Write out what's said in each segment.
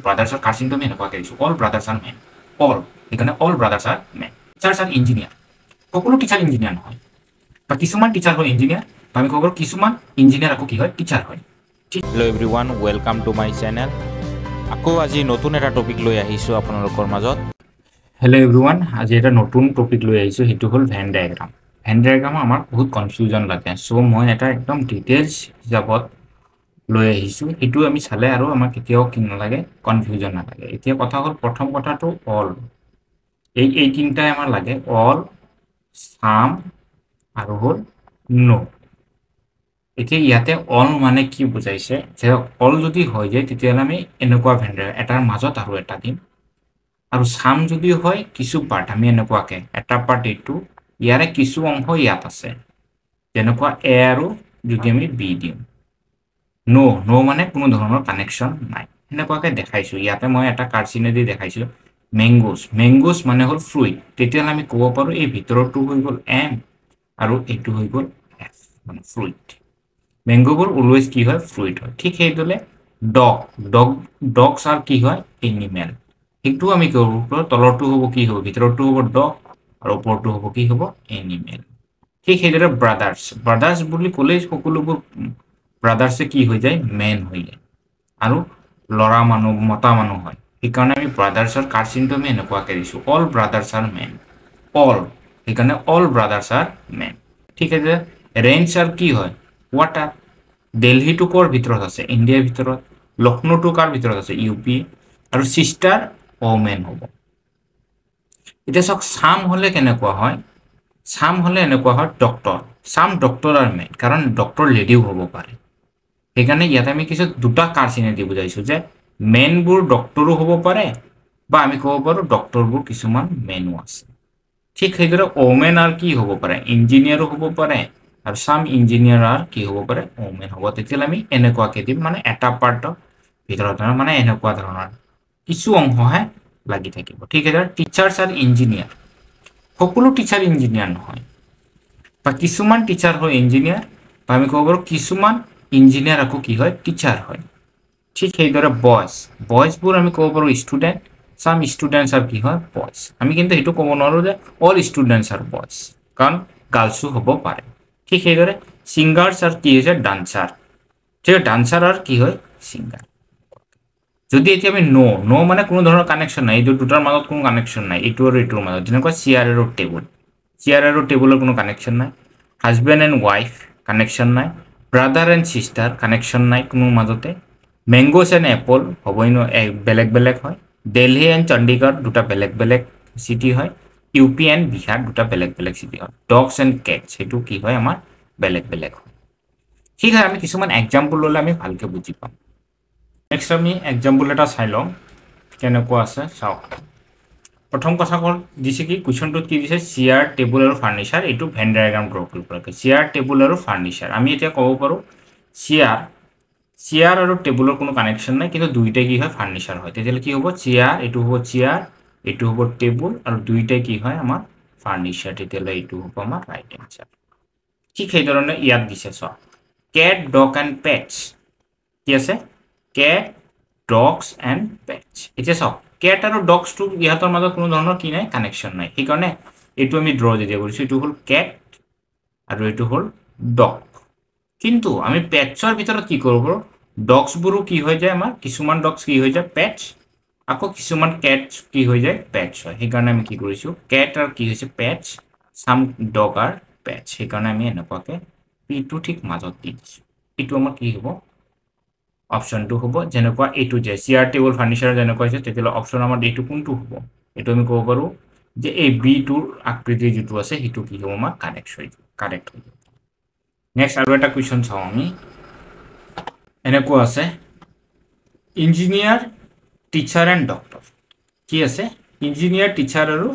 ব্ৰাদাৰ্ছৰ কাৰ চিনটো আমি এনেকুৱাকৈ দিছোঁ all brothers are men all সেইকাৰণে all brothers are men teachers are engineer সকলো টিচাৰ ইঞ্জিনিয়াৰ নহয় বা কিছুমান টিচাৰ হয় ইঞ্জিনিয়াৰ বা আমি ক'ব পাৰোঁ কিছুমান ইঞ্জিনিয়াৰ আকৌ কি হয় টিচাৰ হয় hello' everyone welcome to my channel আকৌ আজি নতুন এটা টপিক লৈ আহিছোঁ আপোনালোকৰ মাজত হেল্ল' এভৰিৱান আজি এটা নতুন টপিক লৈ আহিছোঁ সেইটো হ'ল ভেন ডায়েগ্ৰাম ভেন ডায়েগ্ৰাম আমাৰ বহুত কনফিউজন লাগে চ' মই এটা একদম ডিটেইলছ হিচাপত লৈ আহিছোঁ সেইটো আমি চালে আৰু আমাৰ কেতিয়াও কি নালাগে কনফিউজন নালাগে এতিয়া কথা হ'ল প্ৰথম কথাটো অল এই তিনিটাই আমাৰ লাগে অল চাম আৰু হ'ল ন' এতিয়া ইয়াতে অল মানে কি বুজাইছে যে অল যদি হৈ যায় তেতিয়াহ'লে আমি এনেকুৱা ভেন ডায়েগ্ৰাম এটাৰ মাজত আৰু এটা দিম আৰু চাম যদি হয় কিছু পাৰ্ট আমি এনেকুৱাকৈ এটা পাৰ্ট এইটো ইয়াৰে কিছু অংশ ইয়াত আছে যেনেকুৱা এ আৰু যদি আমি বি দিওঁ ন' মানে কোনো ধৰণৰ কানেকশ্যন নাই সেনেকুৱাকৈ দেখাইছোঁ ইয়াতে মই এটা কাৰ্চিনেদি দেখাইছোঁ মেংগোজ মানে হ'ল ফ্ৰুইট তেতিয়াহ'লে আমি ক'ব পাৰোঁ এই ভিতৰৰটো হৈ গ'ল এম আৰু এইটো হৈ গ'ল এফ মানে ফ্ৰুইট মেংগোবোৰ অলৱেজ কি হয় ফ্ৰুইট হয় ঠিক সেইদৰে ডগছ আৰু কি হয় এনিমেল সেইটো আমি কৰোঁ তলৰটো হ'ব কি হ'ব ভিতৰৰটো হ'ব ডগ আৰু ওপৰটো হ'ব কি হ'ব এনিমেল ঠিক সেইদৰে ব্ৰাদাৰ্ছ বুলি ক'লেই সকলোবোৰ ব্ৰাদাৰ্ছে কি হৈ যায় মেন হৈ যায় আৰু ল'ৰা মানুহ মতা মানুহ হয় সেইকাৰণে আমি ব্ৰাদাৰ্ছৰ কাৰ চিনটো আমি এনেকুৱাকৈ দিছোঁ all brothers are men all সেইকাৰণে অল ব্ৰাদাৰ্ছ আৰ মেন ঠিক আছে ৰেঞ্জ আৰু কি হয় ৱাটাৰ দিল্লীটো ক'ৰ ভিতৰত আছে ইণ্ডিয়াৰ ভিতৰত লক্ষ্ণৌটো কাৰ ভিতৰত আছে ইউ পি আৰু চিষ্টাৰ ওমেন হ'ব এতিয়া চাওক চাম হ'লে কেনেকুৱা হয় চাম হ'লে এনেকুৱা হয় ডক্টৰ চাম ডক্টৰ আৰ মেন কাৰণ ডক্টৰ লেডিও হ'ব পাৰে সেইকাৰণে ইয়াতে আমি কিছু দুটা কাৰ চিনেদি বুজাইছোঁ যে মেনবোৰ ডক্টৰো হ'ব পাৰে বা আমি ক'ব পাৰোঁ ডক্টৰবোৰ কিছুমান মেনো আছে ঠিক সেইদৰে ওমেন আৰু কি হ'ব পাৰে ইঞ্জিনিয়াৰো হ'ব পাৰে আৰু চাম ইঞ্জিনিয়াৰ আৰু কি হ'ব পাৰে ওমেন হ'ব তেতিয়াহ'লে আমি এনেকুৱাকৈ দিম মানে এটা পাৰ্টৰ ভিতৰত মানে এনেকুৱা ধৰণৰ কিছু অংশহে লাগি থাকিব ঠিক সেইদৰে টিচাৰ্ছ আৰু ইঞ্জিনিয়াৰ সকলো টিচাৰ ইঞ্জিনিয়াৰ নহয় বা কিছুমান টিচাৰ হয় ইঞ্জিনিয়াৰ বা আমি ক'ব পাৰোঁ কিছুমান ইঞ্জিনিয়াৰ আকৌ কি হয় টিচাৰ হয় ঠিক সেইদৰে বয়জবোৰ আমি ক'ব পাৰোঁ ষ্টুডেণ্ট চাম ষ্টুডেণ্টছ আৰু কি হয় বয়জ আমি কিন্তু সেইটো ক'ব নোৱাৰোঁ যে অল ষ্টুডেণ্টছ আৰু বয়জ কাৰণ গাৰ্লছো হ'ব পাৰে ঠিক সেইদৰে ছিংগাৰ্ছ আৰু কি হৈছে ডান্সাৰ ঠিক আছে ডান্সাৰ আৰু কি হয় ছিংগাৰ যদি এতিয়া আমি ন' মানে কোনো ধৰণৰ কানেকশ্যন নাই এইটো দুটাৰ মাজত কোনো কানেকশ্যন নাই এইটো আৰু এইটোৰ মাজত যেনেকুৱা চেয়াৰ আৰু টেবুলৰ কোনো কানেকশ্যন নাই হাজবেণ্ড এণ্ড ৱাইফ কানেকশ্যন নাই ব্ৰাদাৰ এণ্ড ছিষ্টাৰ কানেকশ্যন নাই কোনো মাজতে মেংগোছ এণ্ড এপল হ'বই বেলেগ বেলেগ হয় দিল্লী এণ্ড চণ্ডীগড় দুটা বেলেগ বেলেগ চিটি হয় ইউ পি এণ্ড বিহাৰ দুটা বেলেগ বেলেগ চিটি হয় ডগছ এণ্ড কেটছ সেইটো কি হয় আমাৰ বেলেগ বেলেগ হয় ঠিক আছে আমি কিছুমান এক্সাম্পল ল'লে আমি ভালকৈ বুজি পাম নেক্সট আমি এক্সাম্পল এটা চাই লওঁ কেনেকুৱা আছে চাওক প্ৰথম কথা হ'ল দিছে কি কুৱেশ্যনটোত কি দিছে চেয়াৰ টেবুল আৰু ফাৰ্নিচাৰ এইটো ভেন ডায়েগ্ৰাম ড্ৰ কৰিব লাগে চেয়াৰ টেবুল আৰু ফাৰ্নিচাৰ আমি এতিয়া ক'ব পাৰোঁ চেয়াৰ আৰু টেবুলৰ কোনো কানেকশ্যন নাই কিন্তু দুইটাই কি হয় ফাৰ্নিচাৰ হয় তেতিয়াহ'লে কি হ'ব এইটো হ'ব চেয়াৰ এইটো হ'ব টেবুল আৰু দুইটাই কি হয় আমাৰ ফাৰ্নিচাৰ তেতিয়াহ'লে এইটো হ'ব আমাৰ ৰাইট এনচাৰ ঠিক সেইধৰণে ইয়াত দিছে চাওক কেট ডগ এণ্ড পেটছ কি আছে কেট ডগছ এণ্ড পেটছ এতিয়া চাওক কেট আৰু ডগছটো ইহঁতৰ মাজত কোনো ধৰণৰ কি নাই কানেকশ্যন নাই সেইকাৰণে এইটো আমি ড্ৰ যেতিয়া কৰিছোঁ এইটো হ'ল কেট আৰু এইটো হ'ল ডগ কিন্তু আমি পেটছৰ ভিতৰত কি কৰিব পাৰোঁ ডগছবোৰো কি হৈ যায় আমাৰ কিছুমান ডগছ কি হৈ যায় পেটছ আকৌ কিছুমান কেটছ কি হৈ যায় পেটছ হয় সেইকাৰণে আমি কি কৰিছোঁ কেট আৰু কি হৈছে পেটছ চাম ডগ আৰু পেটছ সেইকাৰণে আমি এনেকুৱাকৈ পিটো ঠিক মাজত দি দিছোঁ এইটো আমাৰ কি হ'ব অপশ্যনটো হ'ব যেনেকুৱা এইটো যে চেয়াৰ টেবুল ফাৰ্নিচাৰ যেনেকুৱা হৈছে তেতিয়াহ'লে অপশ্যন আমাৰ এইটো কোনটো হ'ব এইটো আমি ক'ব পাৰোঁ যে এই বিটোৰ আকৃতিৰ যিটো আছে সেইটো কি হ'ব আমাৰ কাৰেক্ট হৈ যাব নেক্সট আৰু এটা কুৱেশ্যন চাওঁ আমি এনেকুৱা আছে ইঞ্জিনিয়াৰ টিচাৰ এণ্ড ডক্টৰ কি আছে ইঞ্জিনিয়াৰ টিচাৰ আৰু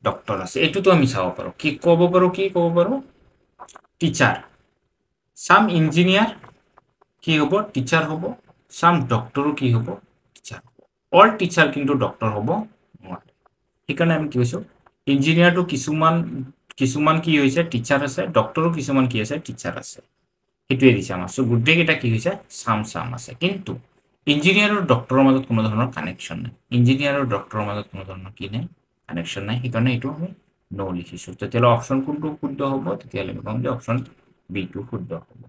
ডক্টৰ আছে এইটোতো আমি চাব পাৰোঁ কি ক'ব পাৰোঁ টিচাৰ চাম ইঞ্জিনিয়াৰ কি হ'ব টিচাৰ হ'ব চাম ডক্টৰো কি হ'ব টিচাৰ হ'ব অল টিচাৰ কিন্তু ডক্টৰ হ'ব নোৱাৰে সেইকাৰণে আমি কি কৈছোঁ ইঞ্জিনিয়াৰটো কিছুমান কি হৈছে টিচাৰ আছে ডক্টৰো কিছুমান কি আছে টিচাৰ আছে সেইটোৱে দিছে আমাৰ চ' গোটেইকেইটা কি হৈছে চাম আছে কিন্তু ইঞ্জিনিয়াৰ আৰু ডক্টৰৰ মাজত কোনো ধৰণৰ কানেকশ্যন নাই। ইঞ্জিনিয়াৰ আৰু ডক্টৰৰ মাজত কোনো ধৰণৰ কি নাই, কানেকশ্যন নাই। সেইকাৰণে এইটো আমি নো লিখিছোঁ। তেতিয়াহ'লে অপশ্যন কোনটো শুদ্ধ হ'ব? তেতিয়াহ'লে আমি ক'ম যে অপশ্যন বিটো শুদ্ধ হ'ব।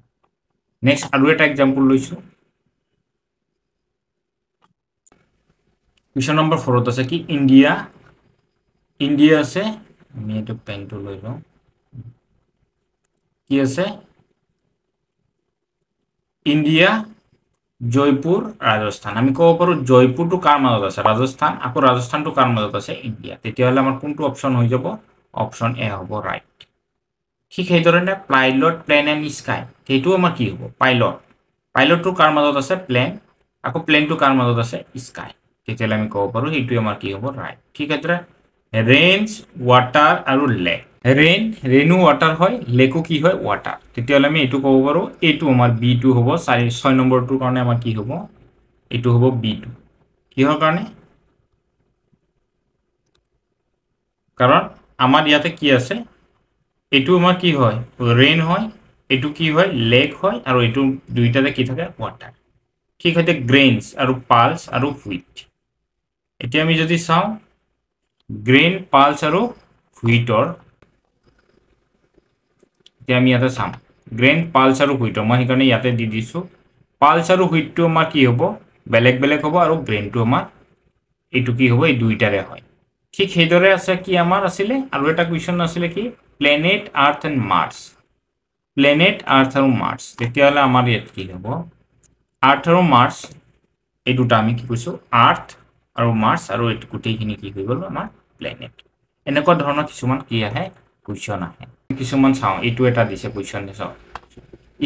নেক্সট আৰু এটা এক্সাম্পল লৈছোঁ। কুৱেশ্যন নম্বৰ 4 আছে কি ইণ্ডিয়া আছে, আমি এইটো পেনটো লৈ লওঁ, কি আছে ইণ্ডিয়া, জয়পুৰ, ৰাজস্থান। আমি ক'ব পাৰোঁ জয়পুৰটো কাৰ মাজত আছে? ৰাজস্থান। আকৌ ৰাজস্থানটো কাৰ মাজত আছে? ইণ্ডিয়া। তেতিয়াহ'লে আমাৰ কোনটো অপশ্যন হৈ যাব? অপশ্যন এ হ'ব ৰাইট। ঠিক সেইধৰণে পাইলট, প্লেন এণ্ড স্কাই, সেইটোও আমাৰ কি হ'ব? পাইলটটো কাৰ মাজত আছে? প্লেন। আকৌ প্লেনটো কাৰ মাজত আছে? স্কাই। তেতিয়াহ'লে আমি ক'ব পাৰোঁ সেইটোৱে আমাৰ কি হ'ব? ৰাইট। ঠিক আছে, ৰেইনছ, ৱাটাৰ আৰু লেক। ৰেইনো ৱাটাৰ হয়, লেকো কি হয়? ৱাটাৰ। তেতিয়াহ'লে আমি এইটো ক'ব পাৰোঁ, এইটো আমাৰ বিটো হ'ব। 6 নম্বৰটোৰ কাৰণে আমাৰ কি হ'ব? এইটো হ'ব বিটো। কিহৰ কাৰণে? কাৰণ আমাৰ ইয়াতে কি আছে? এইটো আমাৰ কি হয়? ৰেইন হয়, এইটো কি হয়? লেক হয়, আৰু এইটো দুইটাতে কি থাকে? ৱাটাৰ। ঠিক আছে, গ্ৰেইনছ আৰু পালছ আৰু হুইট। এতিয়া আমি যদি চাওঁ গ্ৰেইন, পালছ আৰু হুইটৰ, এতিয়া আমি ইয়াতে চাম গ্ৰেইন, পালছ আৰু হুইটৰ, মই সেইকাৰণে ইয়াতে দি দিছোঁ। পালছ আৰু হুইটটো আমাৰ কি হ'ব? বেলেগ বেলেগ হ'ব, আৰু গ্ৰেইনটো আমাৰ এইটো কি হ'ব? এই দুইটাৰে হয়। ঠিক সেইদৰে আছে কি আমাৰ আছিলে আৰু এটা কুৱেশ্যন আছিলে কি planet, earth and Mars. Planet, earth আৰু মাৰ্চ। তেতিয়াহ'লে আমাৰ ইয়াত কি হ'ব? আৰ্থ আৰু মাৰ্চ, এই দুটা আমি কি কৈছোঁ? আৰ্থ আৰু মাৰ্চ, আৰু এইটো গোটেইখিনি কি হৈ গ'ল? আমাৰ প্লেনেট। এনেকুৱা ধৰণৰ কিছুমান কি আহে? কুৱেশ্যন আহে। কিছুমান চাওঁ, এইটো এটা দিছে কুৱেশ্যন চাওঁ,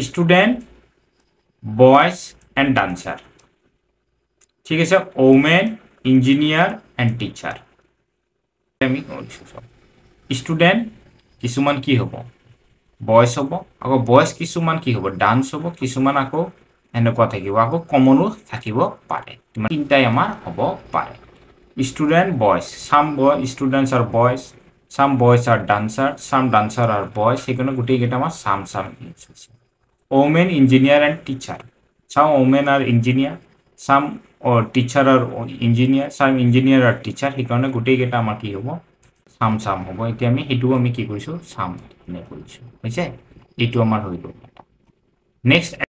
ষ্টুডেণ্ট, বয়জ এণ্ড ডান্সাৰ। ঠিক আছে, ওমেন, ইঞ্জিনিয়াৰ এণ্ড টিচাৰ। আমি ষ্টুডেণ্ট কিছুমান কি হ'ব? বয়জ হ'ব। আকৌ বয়জ কিছুমান কি হ'ব? ডান্স হ'ব। কিছুমান আকৌ এনেকুৱা থাকিব, আকৌ কমনো থাকিব পাৰে। তিনিটাই আমাৰ হ'ব পাৰে। ষ্টুডেণ্ট, বয়জ, চাম ষ্টুডেণ্টছ আৰ বয়জ, চাম বয়জ আৰ ডান্সাৰ, চাম ডান্সাৰ আৰ বয়জ। সেইকাৰণে গোটেইকেইটা আমাৰ চাম ইউজ হৈছে। ওমেন, ইঞ্জিনিয়াৰ এণ্ড টিচাৰ, চাম ওমেন আৰ ইঞ্জিনিয়াৰ, চাম টিচাৰ আৰ ইঞ্জিনিয়াৰ, চাম ইঞ্জিনিয়াৰ আৰ টিচাৰ। সেইকাৰণে গোটেইকেইটা আমাৰ কি হ'ব? চাম হ'ব। এতিয়া আমি সেইটোও আমি কি কৰিছোঁ? চাম এনে কৰিছোঁ। হৈছে, এইটো আমাৰ হৈ গ'ল। নেক্সট